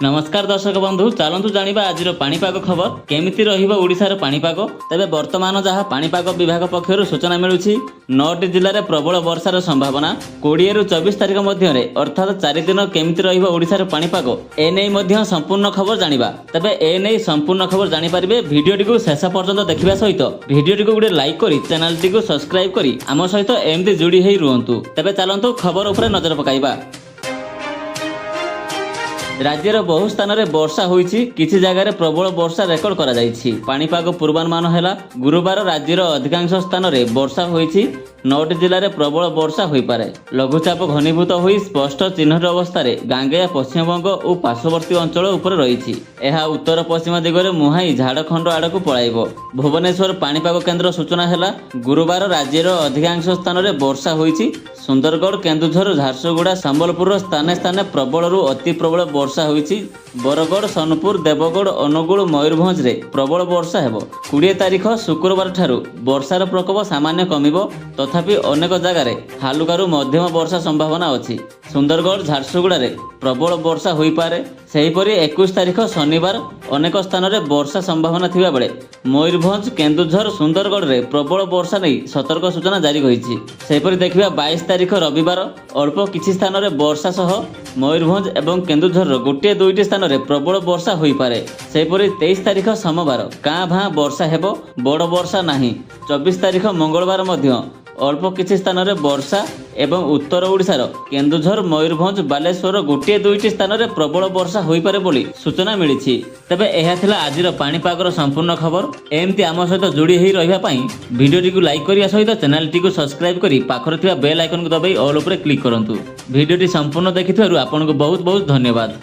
नमस्कार दर्शक बंधु चलतु जानिबा आजिर पाणीपाग खबर केमिति रहिबो ओडिसार पाणीपाग। तेबे वर्तमान जहाँ पाणीपाग विभाग पक्षर सूचना मिलुछि 9टी जिल्ला रे प्रबल वर्षार संभावना 20 रु 24 तारिख मध्य अर्थात 4 दिन केमिति रहिबो ओडिसार पाणीपाग एनै मध्य संपूर्ण खबर जानिबा। तेबे एनै संपूर्ण खबर जानि परिबे भिडियोटी को शेष पर्यंत देखिबा सहित भिडियोटी को गुडे लाइक करी चैनलटी को सब्सक्राइब करी आम सहित एमती जोड़ी हेई रुहंतु। तेबे चलंतु खबर उपरे नजर पकाइबा। राज्यर बहु स्थान में वर्षा होईछि, किछि जगह प्रबल वर्षा रेकर्ड करा जाईछि। पाणीपाग पूर्वानुमान है गुरुवार राज्यर अधिकांश स्थान में वर्षा होईछि। 9टी जिले में प्रबल वर्षा हो पारे। लघुचाप घनीभूत होई स्पष्ट चिन्हित अवस्था गांगेया पश्चिमबंग और पार्श्ववर्ती अंचल उपर रही। यह उत्तर पश्चिम दिगरे मुहाई झाड़खंड आड़क पलाइब। भुवनेश्वर पाणीपाग केन्द्र सूचना है गुरुवार राज्यर अधिकांश स्थान में वर्षा होईछि। सुंदरगढ़, केन्दुझर, झारसुगुड़ा, संबलपुर स्थाने स्थाने प्रबल रु अति प्रबल वर्षा होईछि। बरगढ़, सोनपुर, देवगढ़, अनुगुल, मयूरभंज रे प्रबल वर्षा हेबो। 20 तारिख शुक्रवार ठारू वर्षार प्रकोप सामान्य कमिबो, तथापि अनेक जगार हालुकारु मध्यम वर्षा संभावना अछि। सुंदरगढ़, झारसुगुड़ा रे प्रबल वर्षा होई पारे। सेहीपरि 21 तारिख शनिवार अनेक स्थान में वर्षा संभावना थिबा बेले मयूरभंज, केन्दुझर, सुंदरगढ़ रे प्रबल वर्षा नहीं सतर्क सूचना जारी होईछि। सेहीपरि देखिबा 22 तारिख रविवार अल्प किछि स्थान में वर्षा सह मयूरभंज एवं केन्दुझर गोटे दुईटी स्थान में प्रबल वर्षा होई पारे। सेहीपरि 23 तारिख सोमवार कां भां वर्षा हेबो, बड़ वर्षा नाही। 24 तारिख मंगलवार मध्य अल्प किछि स्थान में वर्षा एवं उत्तर ओडिशार केन्दुझर, मयूरभंज, बालेश्वर गोटे दुईटी स्थान में प्रबल वर्षा होई पारे बोली सूचना मिली। तेबे यह थिला आजिर पाणीपागर संपूर्ण खबर। एमती आम सहित जोड़ी होई रहिबा पई भिडियोटी को लाइक करिया सहित चैनलटी को सब्सक्राइब करी पाखरे थिबा बेल आइकन को दबाई ऑल उपरे क्लिक करंतु। भिडियोटी संपूर्ण देखिथिबारु आपनको बहुत बहुत धन्यवाद।